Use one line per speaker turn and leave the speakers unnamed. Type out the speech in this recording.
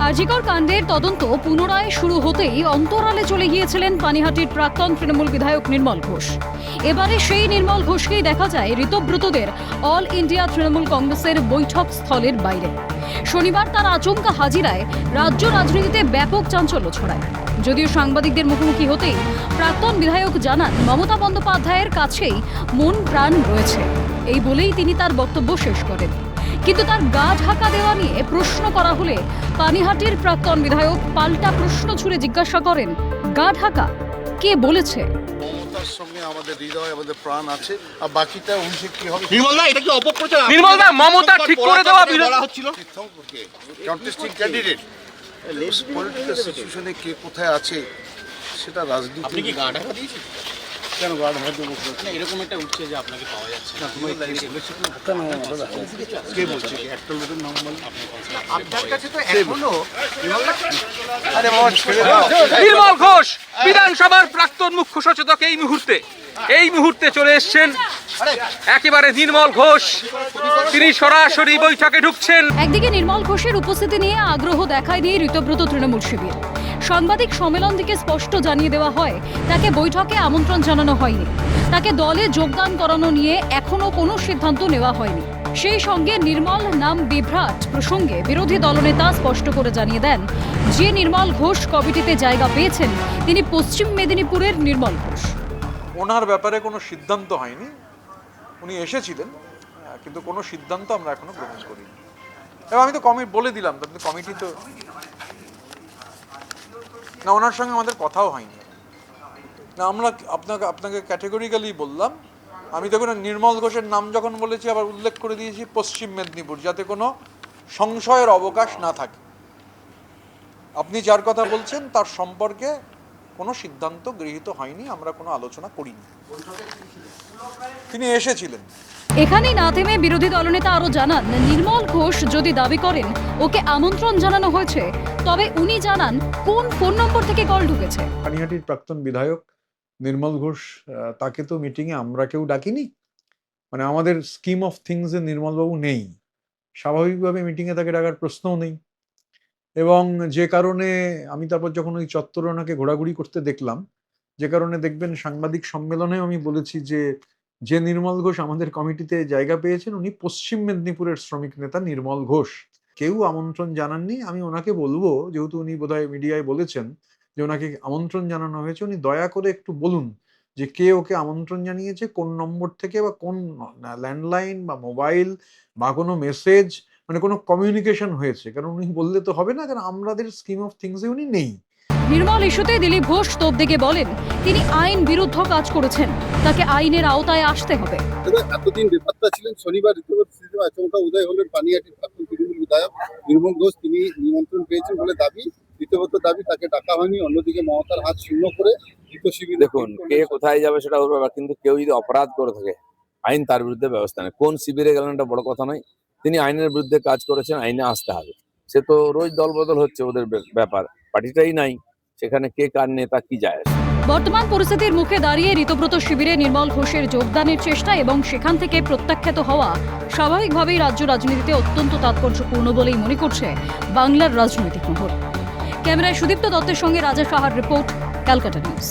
আরজিকর কাণ্ডের তদন্ত পুনরায় শুরু হতেই অন্তরালে চলে গিয়েছিলেন পানিহাটির প্রাক্তন তৃণমূল বিধায়ক নির্মল ঘোষ। এবারে সেই নির্মল ঘোষকেই দেখা যায় ঋতব্রতদের অল ইন্ডিয়া তৃণমূল কংগ্রেসের বৈঠক স্থলের বাইরে। শনিবার তার আচমকা হাজিরায় রাজ্য রাজনীতিতে ব্যাপক চাঞ্চল্য ছড়ায়। যদিও সাংবাদিকদের মুখোমুখি হতেই প্রাক্তন বিধায়ক জানান মমতা বন্দ্যোপাধ্যায়ের কাছেই মন প্রাণ রয়েছে, এই বলেই তিনি তার বক্তব্য শেষ করেন। কিন্তু তার গা ঢাকা দেওয়া নিয়ে প্রশ্ন করা হলে পানিহাটির প্রাক্তন বিধায়ক পাল্টা প্রশ্ন ছুড়ে জিজ্ঞাসা করেন, গা ঢাকা কে বলেছে?
মমতার সঙ্গে আমাদের হৃদয়, আমাদের প্রাণ আছে, আর বাকিটা উনি কি হবে?
নির্মলদা, এটা কি অপপ্রচার?
নির্মলদা, মমতা ঠিক করে দেওয়া
বলা হচ্ছিল
কন্টেস্টিং ক্যান্ডিডেট পলিটিক্যাল সিচুয়েশনে কে কোথায় আছে সেটা রাজনীতি।
আপনি কি গা ঢাকা দিয়েছেন?
কেন গা ঢাকা দেবো?
না, এরকম একটা উঠছে যে আপনাকে পাওয়া যাচ্ছে না।
কে বলছে? একটা লোকের নাম বলে
আপনার কাছে তো এখনো
নির্মল ঘোষ বিধানসভার প্রাক্তন মুখ্য সচেতক এই মুহূর্তে চলে এসেছেন একেবারে নির্মল ঘোষ। তিনি সরাসরি বৈঠকে ঢুকছেন।
একদিকে নির্মল ঘোষের উপস্থিতি নিয়ে আগ্রহ দেখায়নি ঋতব্রত তৃণমূল শিবির। সাংবাদিক সম্মেলন থেকে স্পষ্ট জানিয়ে দেওয়া হয় তাকে বৈঠকে আমন্ত্রণ জানানো হয়নি, তাকে দলে যোগদান করানো নিয়ে এখনো কোনো সিদ্ধান্ত নেওয়া হয়নি। সেই সঙ্গে নির্মল নাম বিভ্রাট প্রসঙ্গে বিরোধী দলনেতা স্পষ্ট করে জানিয়ে দেন, যে নির্মল ঘোষ কমিটিতে জায়গা পেয়েছেন তিনি পশ্চিম মেদিনীপুরের নির্মল ঘোষ।
ওনার ব্যাপারে কোনো সিদ্ধান্ত হয়নি, উনি এসেছিলেন, কিন্তু কোনো সিদ্ধান্ত আমরা এখনো গ্রহণ করিনি। এবং আমি তো বলে দিলাম, কমিটি তো না, ওনার সঙ্গে আমাদের কথাও হয়নি। না, আমরা আপনাকে ক্যাটেগরিক্যালি বললাম, আমি দেখুন নির্মল ঘোষের নাম যখন বলেছি আবার উল্লেখ করে দিয়েছি পশ্চিম মেদিনীপুর, যাতে কোনো সংশয়ের অবকাশ না থাকে। আপনি যার কথা বলছেন তার সম্পর্কে কোনো সিদ্ধান্ত গৃহীত হয়নি, আমরা কোনো আলোচনা করিনি। তিনি এসেছিলেন।
এখানেই না থেমে বিরোধী দলনেতা আরো জানান, নির্মল ঘোষ যদি দাবি করেন ওকে আমন্ত্রণ জানানো হয়েছে, তবে উনি জানান কোন ফোন নম্বর থেকে কল ঢুকেছে।
পানিহাটির প্রাক্তন বিধায়ক নির্মল ঘোষ, তাকে তো মিটিংয়ে আমরা কেউ ডাকিনি। মানে আমাদের স্কিম অফ থিংসে নির্মলবাবু নেই, স্বাভাবিকভাবে মিটিংয়ে তাকে ডাকার প্রশ্নও নেই। এবং যে কারণে আমি তারপর যখন ওই চত্বরে ওনাকে ঘোরাঘুরি করতে দেখলাম, যে কারণে দেখবেন সাংবাদিক সম্মেলনেও আমি বলেছি যে নির্মল ঘোষ আমাদের কমিটিতে জায়গা পেয়েছেন উনি পশ্চিম মেদিনীপুরের শ্রমিক নেতা নির্মল ঘোষ। কেউ আমন্ত্রণ জানাননি। আমি ওনাকে বলবো, যেহেতু উনি বোধহয় মিডিয়ায় বলেছেন যে ওনাকে আমন্ত্রণ জানানো হয়েছে, উনি দয়া করে একটু বলুন যে কে ওকে আমন্ত্রণ জানিয়েছে, কোন নম্বর থেকে, বা কোন ল্যান্ডলাইন বা মোবাইল বা কোনো মেসেজ, মানে কোনো কমিউনিকেশন হয়েছে। কারণ উনি বললে তো হবে না, কারণ আমাদের স্কিম অফ থিংসে উনি নেই।
নির্মল ইস্যুতে দিলীপ ঘোষ তোপ দেখে বলেন, তিনি আইন বিরুদ্ধ কাজ করেছেন, তাকে আইনের আওতায় আসতে হবে।
এতদিন বেপাত্তা ছিলেন, শনিবার আচমকা উদয় হলেন পানিহাটির প্রাক্তন তৃণমূল বিধায়ক নির্মল ঘোষ। তিনি নিমন্ত্রণ পেয়েছেন বলে দাবি, রীতিগত দাবি, তাকে ডাকা হয়নি। অন্যদিকে মমতার হাত শূন্য করে শিবির।
দেখুন, কে কোথায় যাবে সেটা ওর ব্যাপার, কিন্তু কেউ যদি অপরাধ করে থাকে আইন তার বিরুদ্ধে ব্যবস্থা নেয়। কোন শিবিরে গেলেন এটা বড় কথা নয়, তিনি আইনের বিরুদ্ধে কাজ করেছেন, আইনে আসতে হবে। সে তো রোজ দল বদল হচ্ছে, ওদের ব্যাপার, পার্টিটাই নাই, সেখানে কে কার নেতা কি যায়।
বর্তমান পরিস্থিতির মুখে দাঁড়িয়ে ঋতব্রত শিবিরে নির্মল ঘোষের যোগদানের চেষ্টা এবং সেখান থেকে প্রত্যাখ্যাত হওয়া স্বাভাবিকভাবেই রাজ্য রাজনীতিতে অত্যন্ত তাৎপর্যপূর্ণ বলেই মনে করছে বাংলার রাজনৈতিক মহল। ক্যামেরায় সুদীপ্ত দত্তের সঙ্গে রাজা সাহার রিপোর্ট, ক্যালকাটা নিউজ।